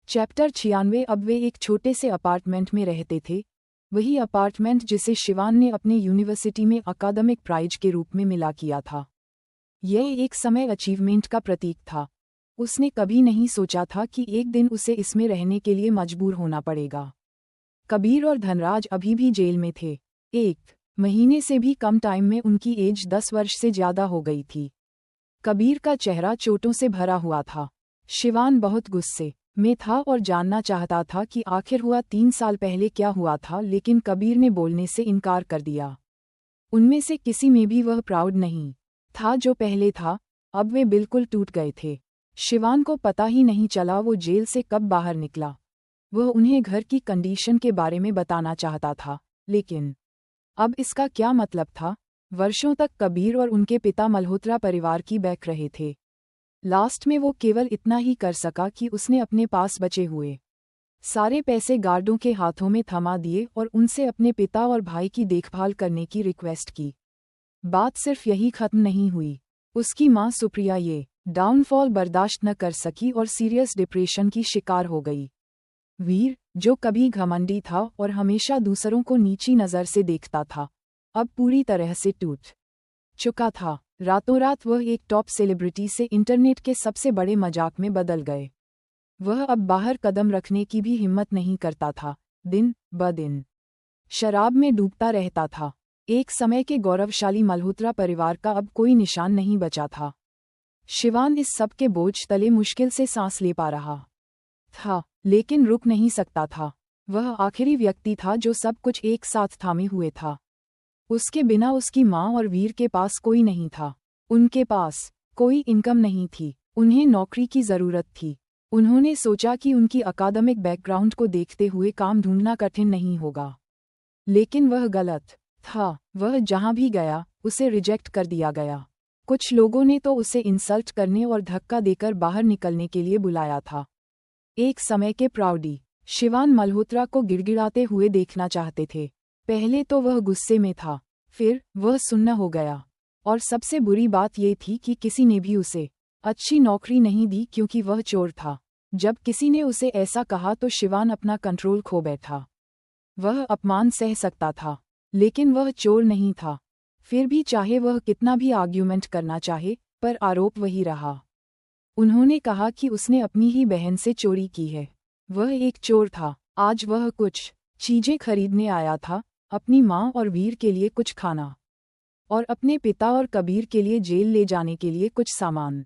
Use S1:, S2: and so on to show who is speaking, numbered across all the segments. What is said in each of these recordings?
S1: Chapter 96। अब वे एक छोटे से अपार्टमेंट में रहते थे, वही अपार्टमेंट जिसे शिवान ने अपने यूनिवर्सिटी में अकादमिक प्राइज के रूप में मिला किया था। यह एक समय अचीवमेंट का प्रतीक था। उसने कभी नहीं सोचा था कि एक दिन उसे इसमें रहने के लिए मजबूर होना पड़ेगा। कबीर और धनराज अभी भी जेल में थे। एक महीने से भी कम टाइम में उनकी एज 10 वर्ष से ज्यादा हो गई थी। कबीर का चेहरा चोटों से भरा हुआ था। शिवान बहुत गुस्से में था और जानना चाहता था कि आखिर हुआ 3 साल पहले क्या हुआ था, लेकिन कबीर ने बोलने से इनकार कर दिया। उनमें से किसी में भी वह प्राउड नहीं था जो पहले था। अब वे बिल्कुल टूट गए थे। शिवान को पता ही नहीं चला वो जेल से कब बाहर निकला। वह उन्हें घर की कंडीशन के बारे में बताना चाहता था, लेकिन अब इसका क्या मतलब था? वर्षों तक कबीर और उनके पिता मल्होत्रा परिवार की बैक रहे थे। लास्ट में वो केवल इतना ही कर सका कि उसने अपने पास बचे हुए सारे पैसे गार्डों के हाथों में थमा दिए और उनसे अपने पिता और भाई की देखभाल करने की रिक्वेस्ट की। बात सिर्फ यही खत्म नहीं हुई। उसकी मां सुप्रिया ये डाउनफॉल बर्दाश्त न कर सकी और सीरियस डिप्रेशन की शिकार हो गई। वीर, जो कभी घमंडी था और हमेशा दूसरों को नीची नज़र से देखता था, अब पूरी तरह से टूट चुका था। रातों रात वह एक टॉप सेलिब्रिटी से इंटरनेट के सबसे बड़े मजाक में बदल गए। वह अब बाहर कदम रखने की भी हिम्मत नहीं करता था। दिन ब दिन शराब में डूबता रहता था। एक समय के गौरवशाली मल्होत्रा परिवार का अब कोई निशान नहीं बचा था। शिवान इस सब के बोझ तले मुश्किल से सांस ले पा रहा था, लेकिन रुक नहीं सकता था। वह आखिरी व्यक्ति था जो सब कुछ एक साथ थामे हुए था। उसके बिना उसकी माँ और वीर के पास कोई नहीं था। उनके पास कोई इनकम नहीं थी। उन्हें नौकरी की जरूरत थी। उन्होंने सोचा कि उनकी अकादमिक बैकग्राउंड को देखते हुए काम ढूंढना कठिन नहीं होगा, लेकिन वह गलत था। वह जहां भी गया उसे रिजेक्ट कर दिया गया। कुछ लोगों ने तो उसे इंसल्ट करने और धक्का देकर बाहर निकलने के लिए बुलाया था। एक समय के प्राउडी शिवान मल्होत्रा को गिड़गिड़ाते हुए देखना चाहते थे। पहले तो वह गुस्से में था, फिर वह सुन्न हो गया, और सबसे बुरी बात ये थी कि किसी ने भी उसे अच्छी नौकरी नहीं दी क्योंकि वह चोर था। जब किसी ने उसे ऐसा कहा तो शिवान अपना कंट्रोल खो बैठा। वह अपमान सह सकता था, लेकिन वह चोर नहीं था। फिर भी चाहे वह कितना भी आर्ग्यूमेंट करना चाहे, पर आरोप वही रहा। उन्होंने कहा कि उसने अपनी ही बहन से चोरी की है। वह एक चोर था। आज वह कुछ चीजें खरीदने आया था, अपनी माँ और वीर के लिए कुछ खाना, और अपने पिता और कबीर के लिए जेल ले जाने के लिए कुछ सामान।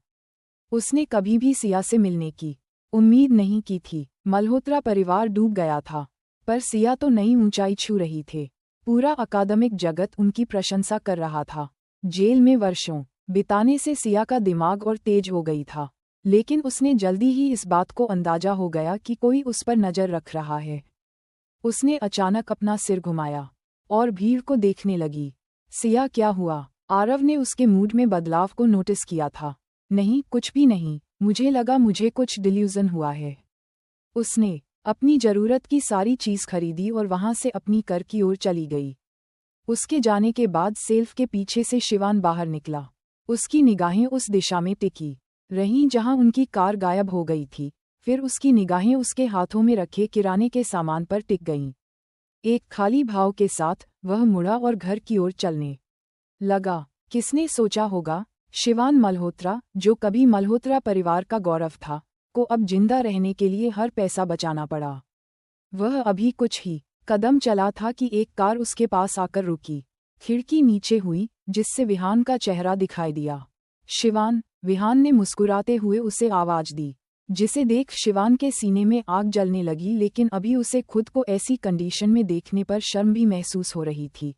S1: उसने कभी भी सिया से मिलने की उम्मीद नहीं की थी। मल्होत्रा परिवार डूब गया था, पर सिया तो नई ऊंचाई छू रही थे। पूरा अकादमिक जगत उनकी प्रशंसा कर रहा था। जेल में वर्षों बिताने से सिया का दिमाग और तेज हो गई था, लेकिन उसने जल्दी ही इस बात को अंदाजा हो गया कि कोई उस पर नजर रख रहा है। उसने अचानक अपना सिर घुमाया और भीड़ को देखने लगी। सिया, क्या हुआ? आरव ने उसके मूड में बदलाव को नोटिस किया था। नहीं, कुछ भी नहीं, मुझे लगा मुझे कुछ डिल्यूजन हुआ है। उसने अपनी जरूरत की सारी चीज खरीदी और वहां से अपनी कर की ओर चली गई। उसके जाने के बाद सेल्फ के पीछे से शिवान बाहर निकला। उसकी निगाहें उस दिशा में टिकी रहीं जहां उनकी कार गायब हो गई थी। फिर उसकी निगाहें उसके हाथों में रखे किराने के सामान पर टिक गईं। एक खाली भाव के साथ वह मुड़ा और घर की ओर चलने लगा। किसने सोचा होगा, शिवान मल्होत्रा, जो कभी मल्होत्रा परिवार का गौरव था, को अब जिंदा रहने के लिए हर पैसा बचाना पड़ा। वह अभी कुछ ही कदम चला था कि एक कार उसके पास आकर रुकी। खिड़की नीचे हुई, जिससे विहान का चेहरा दिखाई दिया। शिवान, विहान ने मुस्कुराते हुए उसे आवाज दी, जिसे देख शिवान के सीने में आग जलने लगी, लेकिन अभी उसे खुद को ऐसी कंडीशन में देखने पर शर्म भी महसूस हो रही थी।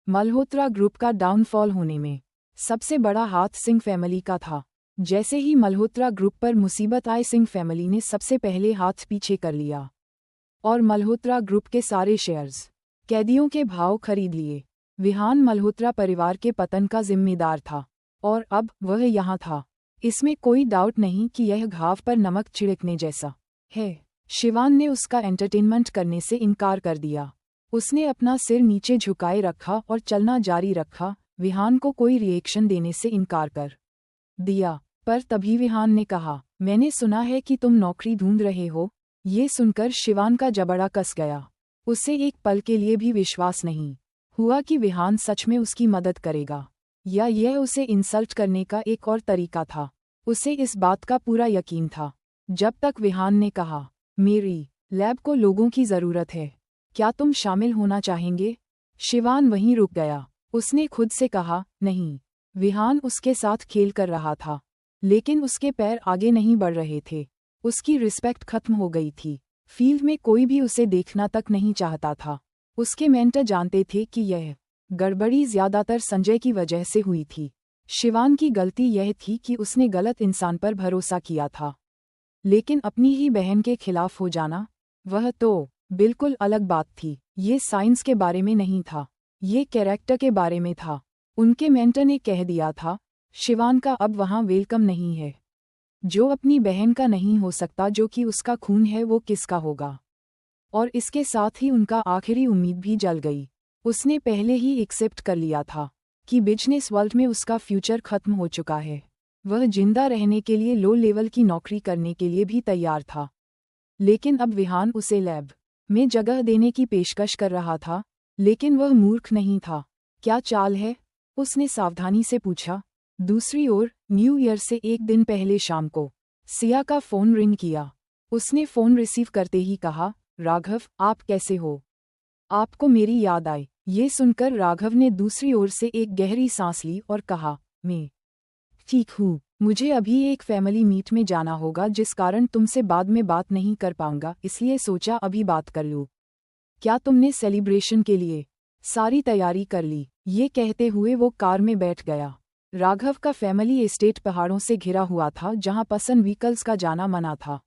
S1: मल्होत्रा ग्रुप का डाउनफॉल होने में सबसे बड़ा हाथ सिंह फैमिली का था। जैसे ही मल्होत्रा ग्रुप पर मुसीबत आई, सिंह फैमिली ने सबसे पहले हाथ पीछे कर लिया और मल्होत्रा ग्रुप के सारे शेयर्स, कैदियों के भाव खरीद लिए। विहान मल्होत्रा परिवार के पतन का जिम्मेदार था, और अब वह यहाँ था। इसमें कोई डाउट नहीं कि यह घाव पर नमक छिड़कने जैसा है। शिवान ने उसका एंटरटेनमेंट करने से इनकार कर दिया। उसने अपना सिर नीचे झुकाए रखा और चलना जारी रखा। विहान को कोई रिएक्शन देने से इनकार कर दिया, पर तभी विहान ने कहा, मैंने सुना है कि तुम नौकरी ढूंढ रहे हो, ये सुनकर शिवान का जबड़ा कस गया। उसे एक पल के लिए भी विश्वास नहीं हुआ कि विहान सच में उसकी मदद करेगा, या यह उसे इंसल्ट करने का एक और तरीका था। उसे इस बात का पूरा यकीन था। जब तक विहान ने कहा, मेरी लैब को लोगों की ज़रूरत है, क्या तुम शामिल होना चाहेंगे? शिवान वहीं रुक गया। उसने खुद से कहा, नहीं। विहान उसके साथ खेल कर रहा था, लेकिन उसके पैर आगे नहीं बढ़ रहे थे। उसकी रिस्पेक्ट खत्म हो गई थी। फील्ड में कोई भी उसे देखना तक नहीं चाहता था। उसके मेंटर जानते थे कि यह गड़बड़ी ज्यादातर संजय की वजह से हुई थी। शिवान की गलती यह थी कि उसने गलत इंसान पर भरोसा किया था। लेकिन अपनी ही बहन के खिलाफ हो जाना, वह तो बिल्कुल अलग बात थी। ये साइंस के बारे में नहीं था, ये कैरेक्टर के बारे में था। उनके मेंटर ने कह दिया था, शिवान का अब वहाँ वेलकम नहीं है। जो अपनी बहन का नहीं हो सकता, जो कि उसका खून है, वो किसका होगा? और इसके साथ ही उनका आखिरी उम्मीद भी जल गई। उसने पहले ही एक्सेप्ट कर लिया था कि बिजनेस वर्ल्ड में उसका फ्यूचर खत्म हो चुका है। वह जिंदा रहने के लिए लो लेवल की नौकरी करने के लिए भी तैयार था। लेकिन अब विहान उसे लैब में जगह देने की पेशकश कर रहा था, लेकिन वह मूर्ख नहीं था। क्या चाल है? उसने सावधानी से पूछा। दूसरी ओर न्यू ईयर से एक दिन पहले शाम को सिया का फ़ोन रिंग किया। उसने फ़ोन रिसीव करते ही कहा, राघव, आप कैसे हो? आपको मेरी याद आई। ये सुनकर राघव ने दूसरी ओर से एक गहरी सांस ली और कहा, मैं ठीक हूँ। मुझे अभी एक फैमिली मीट में जाना होगा, जिस कारण तुमसे बाद में बात नहीं कर पाऊंगा, इसलिए सोचा अभी बात कर लूँ। क्या तुमने सेलिब्रेशन के लिए सारी तैयारी कर ली? ये कहते हुए वो कार में बैठ गया। राघव का फैमिली एस्टेट पहाड़ों से घिरा हुआ था, जहाँ पसंद व्हीकल्स का जाना मना था।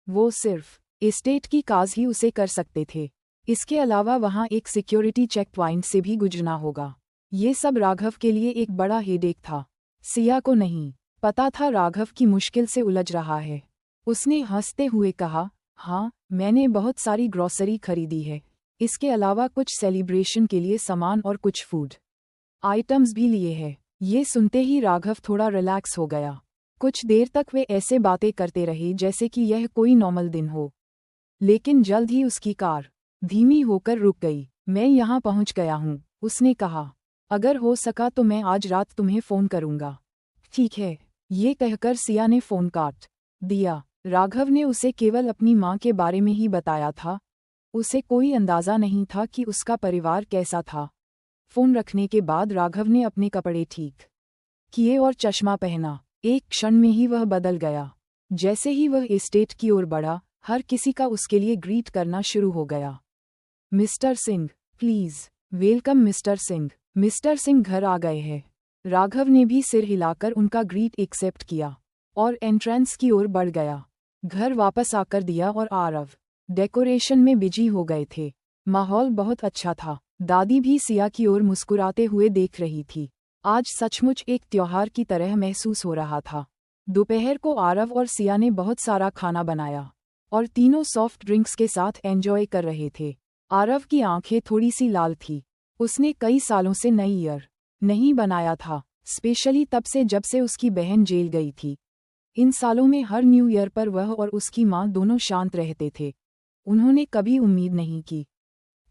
S1: वो सिर्फ एस्टेट की काज ही उसे कर सकते थे। इसके अलावा वहाँ एक सिक्योरिटी चेक पॉइंट से भी गुजरना होगा। ये सब राघव के लिए एक बड़ा हेडेक था। सिया को नहीं पता था राघव की मुश्किल से उलझ रहा है। उसने हंसते हुए कहा, हाँ, मैंने बहुत सारी ग्रॉसरी खरीदी है। इसके अलावा कुछ सेलिब्रेशन के लिए सामान और कुछ फूड आइटम्स भी लिए हैं। ये सुनते ही राघव थोड़ा रिलैक्स हो गया। कुछ देर तक वे ऐसे बातें करते रहे जैसे कि यह कोई नॉर्मल दिन हो। लेकिन जल्द ही उसकी कार धीमी होकर रुक गई। मैं यहाँ पहुँच गया हूँ, उसने कहा। अगर हो सका तो मैं आज रात तुम्हें फ़ोन करूँगा। ठीक है, ये कहकर सिया ने फ़ोन काट दिया। राघव ने उसे केवल अपनी माँ के बारे में ही बताया था। उसे कोई अंदाज़ा नहीं था कि उसका परिवार कैसा था। फ़ोन रखने के बाद राघव ने अपने कपड़े ठीक किए और चश्मा पहना। एक क्षण में ही वह बदल गया। जैसे ही वह एस्टेट की ओर बढ़ा, हर किसी का उसके लिए ग्रीट करना शुरू हो गया। Mister Singh, please welcome mister Singh. Mister Singh घर आ गए हैं। राघव ने भी सिर हिलाकर उनका ग्रीट एक्सेप्ट किया और एंट्रेंस की ओर बढ़ गया। घर वापस आकर दिया और आरव डेकोरेशन में बिजी हो गए थे। माहौल बहुत अच्छा था। दादी भी सिया की ओर मुस्कुराते हुए देख रही थी। आज सचमुच एक त्योहार की तरह महसूस हो रहा था। दोपहर को आरव और सिया ने बहुत सारा खाना बनाया और तीनों सॉफ्ट ड्रिंक्स के साथ एंजॉय कर रहे थे। आरव की आंखें थोड़ी सी लाल थी। उसने कई सालों से नई ईयर नहीं बनाया था, स्पेशली तब से जब से उसकी बहन जेल गई थी। इन सालों में हर न्यू ईयर पर वह और उसकी माँ दोनों शांत रहते थे। उन्होंने कभी उम्मीद नहीं की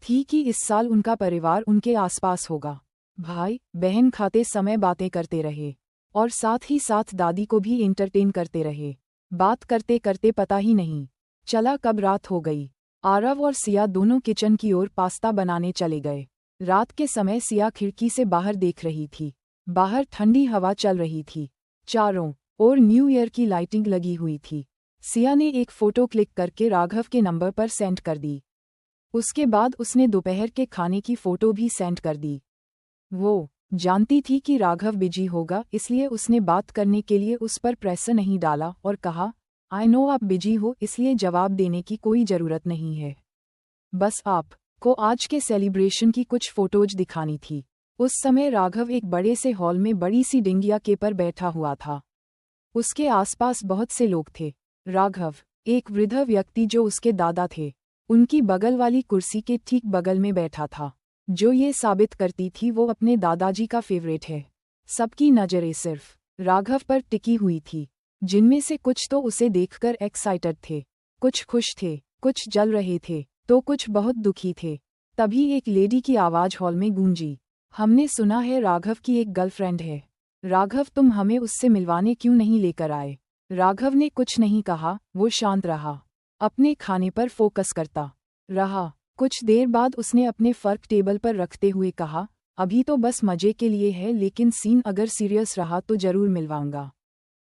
S1: थी कि इस साल उनका परिवार उनके आसपास होगा। भाई बहन खाते समय बातें करते रहे और साथ ही साथ दादी को भी एंटरटेन करते रहे। बात करते करते पता ही नहीं चला कब रात हो गई। आरव और सिया दोनों किचन की ओर पास्ता बनाने चले गए। रात के समय सिया खिड़की से बाहर देख रही थी। बाहर ठंडी हवा चल रही थी। चारों ओर न्यू ईयर की लाइटिंग लगी हुई थी। सिया ने एक फ़ोटो क्लिक करके राघव के नंबर पर सेंड कर दी। उसके बाद उसने दोपहर के खाने की फ़ोटो भी सेंड कर दी। वो जानती थी कि राघव बिजी होगा, इसलिए उसने बात करने के लिए उस पर प्रेशर नहीं डाला और कहा, आई नो आप बिजी हो, इसलिए जवाब देने की कोई ज़रूरत नहीं है। बस आप को आज के सेलिब्रेशन की कुछ फ़ोटोज दिखानी थी। उस समय राघव एक बड़े से हॉल में बड़ी सी डिंगिया के पर बैठा हुआ था। उसके आसपास बहुत से लोग थे। राघव एक वृद्ध व्यक्ति जो उसके दादा थे, उनकी बगल वाली कुर्सी के ठीक बगल में बैठा था, जो ये साबित करती थी वो अपने दादाजी का फेवरेट है। सबकी नज़रें सिर्फ राघव पर टिकी हुई थी, जिनमें से कुछ तो उसे देखकर एक्साइटेड थे, कुछ खुश थे, कुछ जल रहे थे, तो कुछ बहुत दुखी थे। तभी एक लेडी की आवाज़ हॉल में गूंजी। हमने सुना है राघव की एक गर्लफ्रेंड है। राघव, तुम हमें उससे मिलवाने क्यों नहीं लेकर आए? राघव ने कुछ नहीं कहा, वो शांत रहा, अपने खाने पर फोकस करता रहा। कुछ देर बाद उसने अपने फर्क टेबल पर रखते हुए कहा, अभी तो बस मजे के लिए है, लेकिन सीन अगर सीरियस रहा तो जरूर मिलवाऊंगा।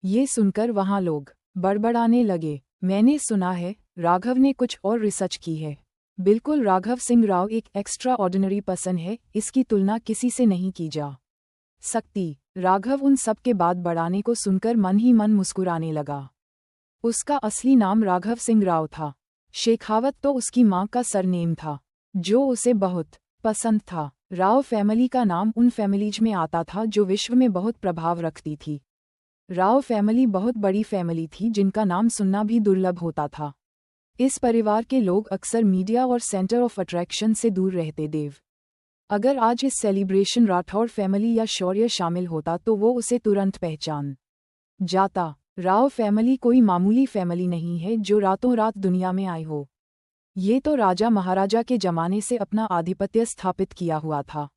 S1: ये सुनकर वहाँ लोग बड़बड़ाने लगे। मैंने सुना है राघव ने कुछ और रिसर्च की है। बिल्कुल, राघव सिंह राव एक एक्स्ट्रा ऑर्डिनरी पर्सन है, इसकी तुलना किसी से नहीं की जा सकती। राघव उन सब के बाद बढ़ाने को सुनकर मन ही मन मुस्कुराने लगा। उसका असली नाम राघव सिंह राव था। शेखावत तो उसकी माँ का सरनेम था, जो उसे बहुत पसंद था। राव फैमिली का नाम उन फैमिलीज में आता था जो विश्व में बहुत प्रभाव रखती थी। राव फैमिली बहुत बड़ी फैमिली थी, जिनका नाम सुनना भी दुर्लभ होता था। इस परिवार के लोग अक्सर मीडिया और सेंटर ऑफ अट्रैक्शन से दूर रहते देव। अगर आज इस सेलिब्रेशन राठौड़ फैमिली या शौर्य शामिल होता तो वो उसे तुरंत पहचान जाता। राव फैमिली कोई मामूली फैमिली नहीं है जो रातों रात दुनिया में आई हो। ये तो राजा महाराजा के जमाने से अपना आधिपत्य स्थापित किया हुआ था।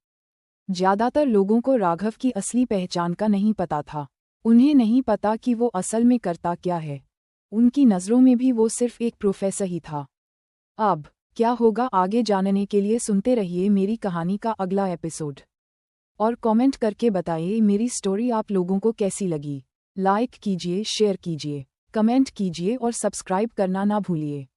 S1: ज्यादातर लोगों को राघव की असली पहचान का नहीं पता था। उन्हें नहीं पता कि वो असल में करता क्या है। उनकी नज़रों में भी वो सिर्फ एक प्रोफेसर ही था। अब क्या होगा आगे जानने के लिए सुनते रहिए मेरी कहानी का अगला एपिसोड। और कमेंट करके बताइए मेरी स्टोरी आप लोगों को कैसी लगी। लाइक कीजिए, शेयर कीजिए, कमेंट कीजिए और सब्सक्राइब करना ना भूलिए।